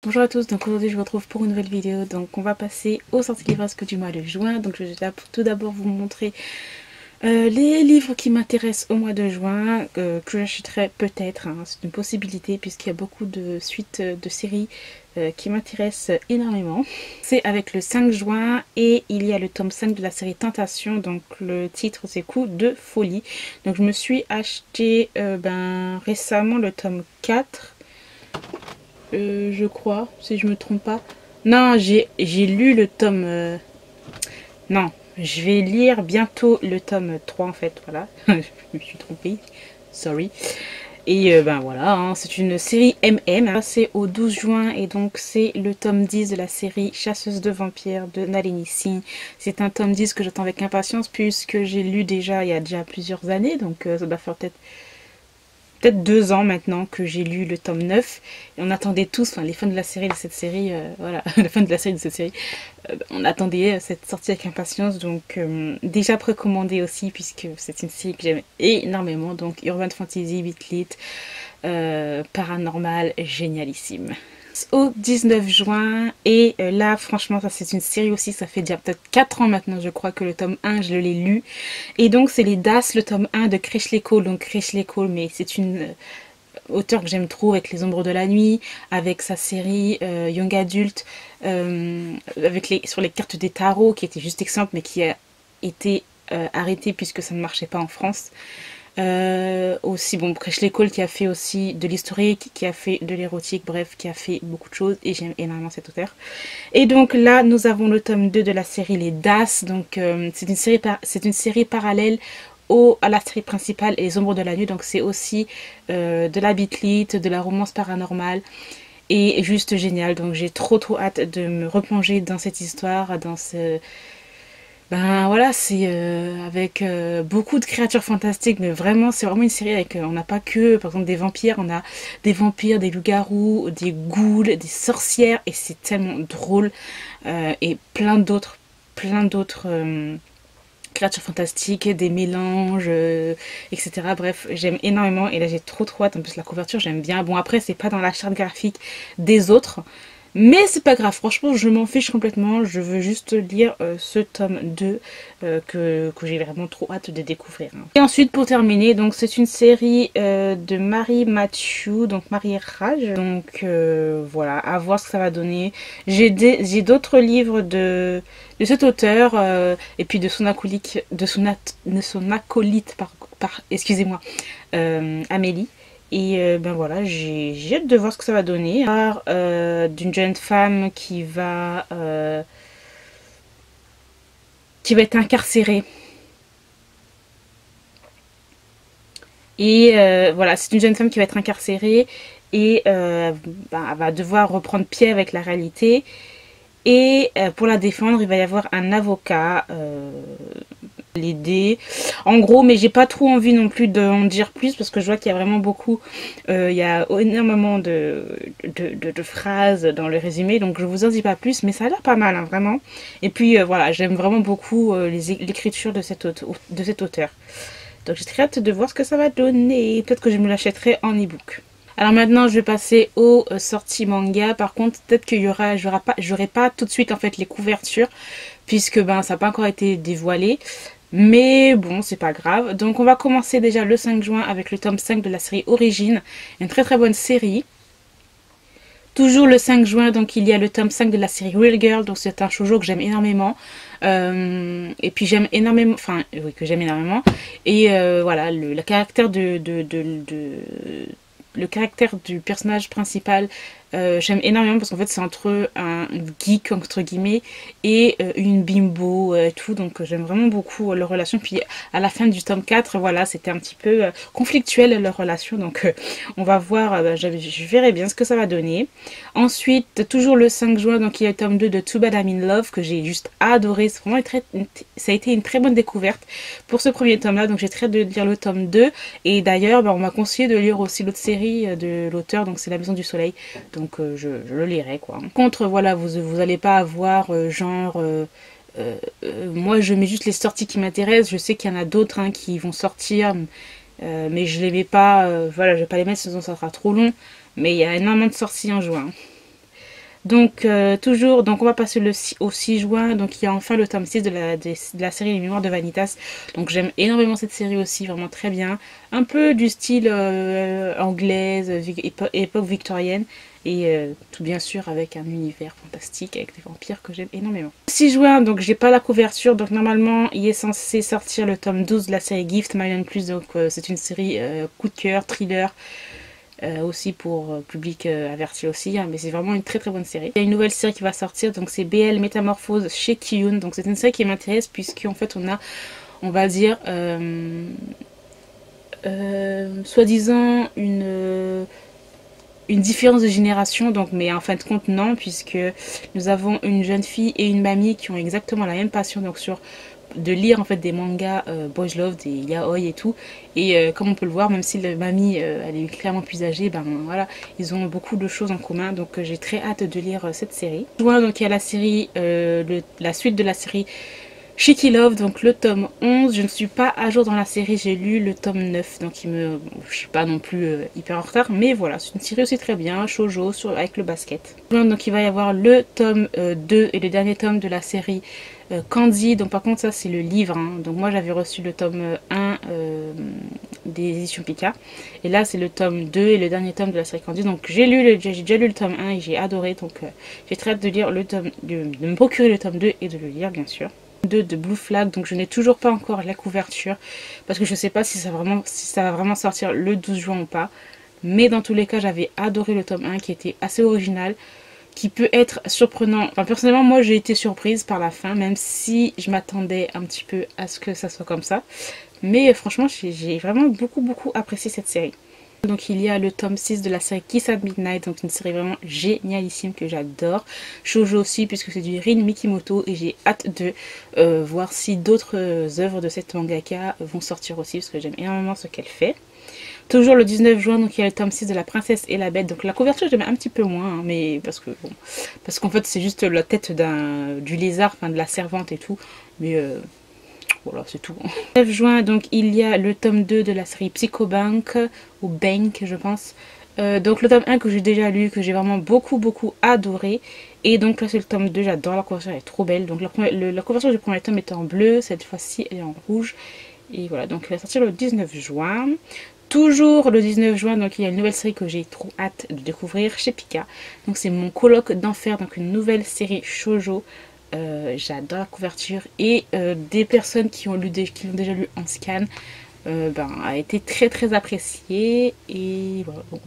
Bonjour à tous, donc aujourd'hui je vous retrouve pour une nouvelle vidéo. Donc on va passer aux sorties livresques du mois de juin. Donc je vais tout d'abord vous montrer les livres qui m'intéressent au mois de juin, que j'achèterai peut-être, hein, c'est une possibilité puisqu'il y a beaucoup de suites de séries qui m'intéressent énormément. C'est avec le 5 juin et il y a le tome 5 de la série Tentation, donc le titre c'est Coup de folie. Donc je me suis acheté récemment le tome 4. Je crois, si je me trompe pas. Non, j'ai lu le tome... Non, je vais lire bientôt le tome 3 en fait, voilà. Je me suis trompée, sorry. Et voilà, hein, c'est une série MM. C'est au 12 juin et donc c'est le tome 10 de la série Chasseuse de vampires de Nalini Singh. C'est un tome 10 que j'attends avec impatience puisque j'ai lu déjà il y a déjà plusieurs années. Donc ça doit faire peut-être 2 ans maintenant que j'ai lu le tome 9 et on attendait tous, enfin les fans de la série de cette série, voilà, les fans de la série de cette série, on attendait cette sortie avec impatience, donc déjà précommandé aussi puisque c'est une série que j'aime énormément, donc Urban Fantasy, Bitlit, paranormal, génialissime. Au 19 juin et là franchement ça c'est une série aussi, ça fait déjà peut-être 4 ans maintenant je crois que le tome 1 je l'ai lu et donc c'est les Das, le tome 1 de Crishley Cole. Donc Crishley Cole, mais c'est une auteure que j'aime trop, avec Les Ombres de la Nuit, avec sa série Young Adult, avec sur les cartes des tarots qui était juste excellente mais qui a été arrêtée puisque ça ne marchait pas en France. Aussi bon, Crishley Cole qui a fait aussi de l'historique, qui a fait de l'érotique, bref, qui a fait beaucoup de choses et j'aime énormément cet auteur. Et donc là nous avons le tome 2 de la série Les Das, donc c'est une série parallèle à la série principale et Les Ombres de la Nuit, donc c'est aussi de la bitlite, de la romance paranormale et juste génial. Donc j'ai trop hâte de me replonger dans cette histoire, dans ce... Ben voilà, c'est avec beaucoup de créatures fantastiques, mais vraiment, c'est vraiment une série avec, on n'a pas que, par exemple, des vampires, on a des vampires, des loups-garous, des ghouls, des sorcières, et c'est tellement drôle, et plein d'autres créatures fantastiques, des mélanges, etc. Bref, j'aime énormément, et là j'ai trop hâte, en plus la couverture, j'aime bien. Bon, après, c'est pas dans la charte graphique des autres, mais c'est pas grave, franchement, je m'en fiche complètement. Je veux juste lire ce tome 2 que j'ai vraiment trop hâte de découvrir. Hein. Et ensuite, pour terminer, donc c'est une série de Marie Mathieu, donc Marie Rage. Donc voilà, à voir ce que ça va donner. J'ai d'autres livres de cet auteur et puis de son acolyte, excusez-moi, Amélie. Et ben voilà, j'ai hâte de voir ce que ça va donner. D'une jeune femme qui va être incarcérée. Et voilà, c'est une jeune femme qui va être incarcérée et elle va devoir reprendre pied avec la réalité. Et pour la défendre, il va y avoir un avocat. L'aider en gros, mais j'ai pas trop envie non plus d'en dire plus parce que je vois qu'il y a vraiment beaucoup, il y a énormément de phrases dans le résumé, donc je vous en dis pas plus, mais ça a l'air pas mal, hein, vraiment. Et puis voilà, j'aime vraiment beaucoup l'écriture de cet auteur, donc j'ai très hâte de voir ce que ça va donner. Peut-être que je me l'achèterai en ebook. Alors maintenant, je vais passer aux sorties manga. Par contre, peut-être qu'il y aura, j'aurai pas tout de suite en fait les couvertures, puisque ça n'a pas encore été dévoilé. Mais bon, c'est pas grave. Donc on va commencer déjà le 5 juin avec le tome 5 de la série Origine. Une très très bonne série. Toujours le 5 juin, donc il y a le tome 5 de la série Real Girl. Donc c'est un shoujo que j'aime énormément. Et puis j'aime énormément... Enfin, oui, que j'aime énormément. Et voilà, le caractère le caractère du personnage principal, j'aime énormément parce qu'en fait c'est entre un geek entre guillemets et une bimbo et tout, donc j'aime vraiment beaucoup leur relation. Puis à la fin du tome 4, voilà, c'était un petit peu conflictuel leur relation, donc on va voir, je verrai bien ce que ça va donner. Ensuite, toujours le 5 juin, donc il y a le tome 2 de Too Bad I'm in Love que j'ai juste adoré. C'est vraiment ça a été une très bonne découverte pour ce premier tome là, donc j'ai très hâte de lire le tome 2. Et d'ailleurs on m'a conseillé de lire aussi l'autre série de l'auteur, donc c'est La Maison du Soleil, donc je le lirai quoi. Par contre voilà, vous allez pas avoir moi je mets juste les sorties qui m'intéressent. Je sais qu'il y en a d'autres qui vont sortir, mais je les mets pas, voilà, je vais pas les mettre sinon ça sera trop long, mais il y a énormément de sorties en juin. Donc toujours, donc on va passer au 6 juin, donc il y a enfin le tome 6 de la série Les Mémoires de Vanitas. Donc j'aime énormément cette série aussi, vraiment très bien. Un peu du style anglaise, époque victorienne. Et tout bien sûr avec un univers fantastique, avec des vampires que j'aime énormément. 6 juin, donc j'ai pas la couverture, donc normalement il est censé sortir le tome 12 de la série Gift Marion Plus, donc c'est une série coup de cœur, thriller, aussi pour public averti aussi, hein, mais c'est vraiment une très très bonne série. Il y a une nouvelle série qui va sortir, donc c'est BL Métamorphose chez Kiyun, donc c'est une série qui m'intéresse puisqu'en fait on a, on va dire, soi-disant une différence de génération, donc, mais en fin de compte non, puisque nous avons une jeune fille et une mamie qui ont exactement la même passion, donc sur de lire en fait des mangas boys love, des yaoi et tout, et comme on peut le voir, même si la mamie elle est clairement plus âgée, ben voilà, ils ont beaucoup de choses en commun, donc j'ai très hâte de lire cette série. Donc il y a la série, la suite de la série Shiki Love, donc le tome 11, je ne suis pas à jour dans la série, j'ai lu le tome 9, donc je suis pas non plus hyper en retard, mais voilà, c'est une série aussi très bien, shoujo, avec le basket. Donc il va y avoir le tome 2 et le dernier tome de la série Candy, donc par contre ça c'est le livre, hein. Donc moi j'avais reçu le tome 1 des éditions Pika, et là c'est le tome 2 et le dernier tome de la série Candy, donc j'ai déjà lu le tome 1 et j'ai adoré, donc j'ai très hâte de lire le tome, de me procurer le tome 2 et de le lire bien sûr. De Blue Flag, donc je n'ai toujours pas encore la couverture parce que je sais pas si ça va vraiment sortir le 12 juin ou pas, mais dans tous les cas j'avais adoré le tome 1 qui était assez original, qui peut être surprenant. Enfin personnellement moi j'ai été surprise par la fin, même si je m'attendais un petit peu à ce que ça soit comme ça, mais franchement j'ai vraiment beaucoup apprécié cette série. Donc il y a le tome 6 de la série Kiss at Midnight, donc une série vraiment génialissime que j'adore. Shoujo aussi puisque c'est du Rin Mikimoto et j'ai hâte de voir si d'autres œuvres de cette mangaka vont sortir aussi parce que j'aime énormément ce qu'elle fait. Toujours le 19 juin, donc il y a le tome 6 de La Princesse et la Bête. Donc la couverture j'aime un petit peu moins, hein, mais parce que bon, parce qu'en fait c'est juste la tête du lézard, enfin de la servante et tout, mais voilà, c'est tout. 9 juin, donc il y a le tome 2 de la série Psycho Bank, ou Bank je pense. Donc le tome 1 que j'ai déjà lu, que j'ai vraiment beaucoup adoré. Et donc là c'est le tome 2, j'adore la couverture, elle est trop belle. Donc la couverture du premier tome est en bleu, cette fois-ci elle est en rouge. Et voilà, donc elle va sortir le 19 juin. Toujours le 19 juin, donc il y a une nouvelle série que j'ai trop hâte de découvrir chez Pika. Donc c'est Mon Colloque d'Enfer, donc une nouvelle série shoujo. J'adore la couverture et des personnes qui l'ont déjà lu en scan, a été très apprécié et voilà, donc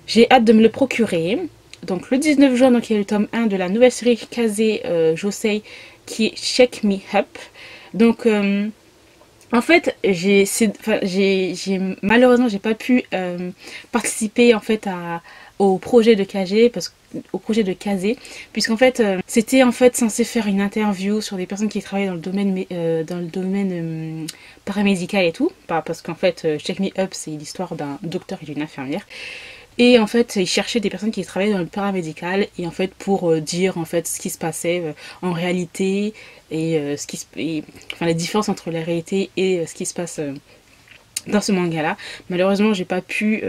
j'ai hâte de me le procurer. Donc le 19 juin, donc il y a le tome 1 de la nouvelle série Kaze Josei qui est Shake Me Up. Donc en fait, malheureusement j'ai pas pu participer en fait au projet de KG au projet de Kazé, puisqu'en fait c'était en fait censé faire une interview sur des personnes qui travaillent dans le domaine paramédical et tout, parce qu'en fait Check Me Up c'est l'histoire d'un docteur et d'une infirmière. Et en fait, ils cherchaient des personnes qui travaillaient dans le paramédical et en fait pour dire en fait ce qui se passait en réalité et enfin les différences entre la réalité et ce qui se passe dans ce manga là. Malheureusement j'ai pas pu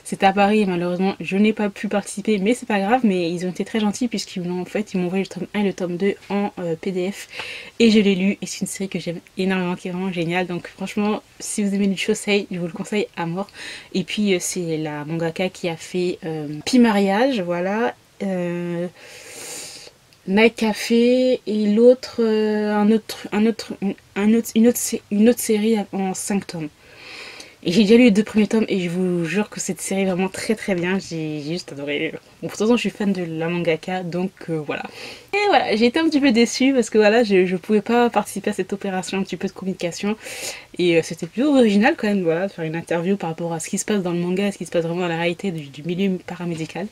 c'était à Paris et malheureusement je n'ai pas pu participer, mais c'est pas grave, mais ils ont été très gentils puisqu'ils m'ont envoyé le tome 1 et le tome 2 en PDF et je l'ai lu et c'est une série que j'aime énormément, qui est vraiment géniale. Donc franchement si vous aimez du shosei, je vous le conseille à mort. Et puis c'est la mangaka qui a fait Pi Mariage, voilà, Night Café et l'autre une autre série en 5 tomes. Et j'ai déjà lu les 2 premiers tomes et je vous jure que cette série est vraiment très bien, j'ai juste adoré. Bon, de toute façon je suis fan de la mangaka, donc voilà. Et voilà, j'ai été un petit peu déçue parce que voilà, je pouvais pas participer à cette opération un petit peu de communication. Et c'était plutôt original quand même, voilà, de faire une interview par rapport à ce qui se passe dans le manga, ce qui se passe vraiment dans la réalité du milieu paramédical.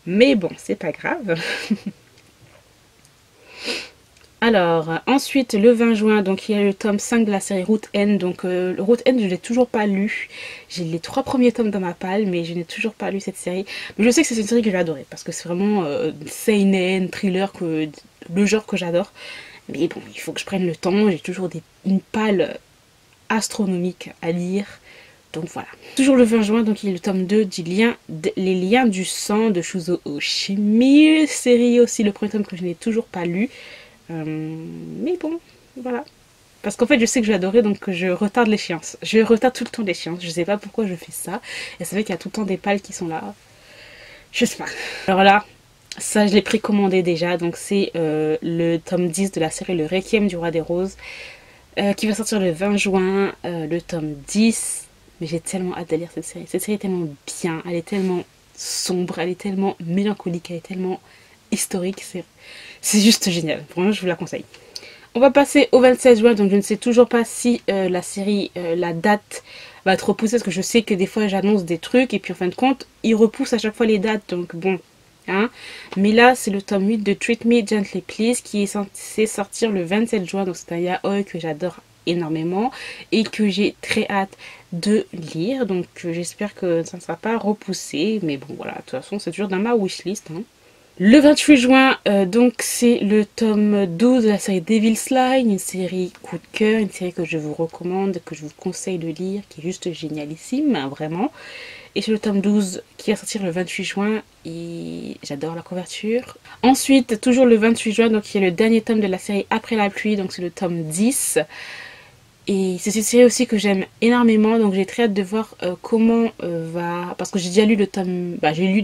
Mais bon, c'est pas grave. Alors, ensuite, le 20 juin, donc il y a le tome 5 de la série Route N. Donc, le Route N, je ne l'ai toujours pas lu. J'ai les 3 premiers tomes dans ma palle, mais je n'ai toujours pas lu cette série. Mais je sais que c'est une série que j'ai adorée, parce que c'est vraiment seinen, thriller, le genre que j'adore. Mais bon, il faut que je prenne le temps. J'ai toujours une palle astronomique à lire. Donc voilà. Toujours le 20 juin, donc il y a le tome 2 du Les liens du sang de Shuzo Oshimi. Série aussi, le premier tome que je n'ai toujours pas lu. Mais bon, voilà. Parce qu'en fait, je sais que j'ai adoré, donc je retarde l'échéance. Je retarde tout le temps l'échéance. Je sais pas pourquoi je fais ça. Et c'est vrai qu'il y a tout le temps des pales qui sont là. Je sais pas. Alors là, ça je l'ai précommandé déjà. Donc c'est le tome 10 de la série Le Requiem du Roi des Roses. Qui va sortir le 20 juin. Le tome 10. Mais j'ai tellement hâte de lire cette série. Cette série est tellement bien. Elle est tellement sombre. Elle est tellement mélancolique. Elle est tellement historique. C'est juste génial. Vraiment, je vous la conseille. On va passer au 27 juin, donc je ne sais toujours pas si la série, la date va être repoussée, parce que je sais que des fois j'annonce des trucs, et puis en fin de compte, ils repoussent à chaque fois les dates, donc bon. Hein. Mais là, c'est le tome 8 de Treat Me Gently Please, qui est censé sortir le 27 juin, donc c'est un yaoi que j'adore énormément, et que j'ai très hâte de lire, donc j'espère que ça ne sera pas repoussé, mais bon voilà, de toute façon c'est toujours dans ma wishlist. Hein. Le 28 juin, donc c'est le tome 12 de la série Devil's Line, une série coup de cœur, une série que je vous recommande, que je vous conseille de lire, qui est juste génialissime, hein, vraiment. Et c'est le tome 12 qui va sortir le 28 juin et j'adore la couverture. Ensuite, toujours le 28 juin, donc il y a le dernier tome de la série Après la pluie, donc c'est le tome 10. Et c'est une série aussi que j'aime énormément, donc j'ai très hâte de voir comment va... Parce que j'ai déjà lu le tome... j'ai lu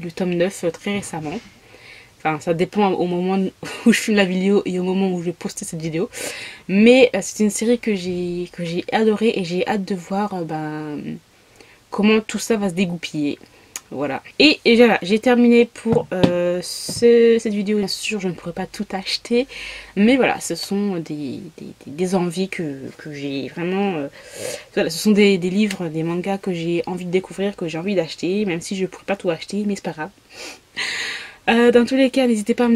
le tome 9 très récemment. Enfin, ça dépend au moment où je filme la vidéo et au moment où je vais poster cette vidéo. Mais c'est une série que j'ai adorée et j'ai hâte de voir comment tout ça va se dégoupiller. Voilà. Et voilà, j'ai terminé pour cette vidéo. Bien sûr, je ne pourrais pas tout acheter. Mais voilà, ce sont des envies que j'ai vraiment... voilà, ce sont des livres, des mangas que j'ai envie de découvrir, que j'ai envie d'acheter. Même si je ne pourrais pas tout acheter, mais c'est pas grave. Dans tous les cas, n'hésitez pas à me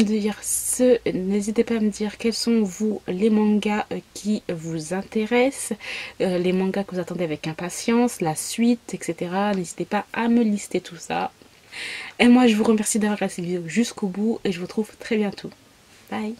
dire quels sont vous les mangas qui vous intéressent, les mangas que vous attendez avec impatience, la suite, etc. N'hésitez pas à me lister tout ça. Et moi, je vous remercie d'avoir regardé cette vidéo jusqu'au bout et je vous retrouve très bientôt. Bye!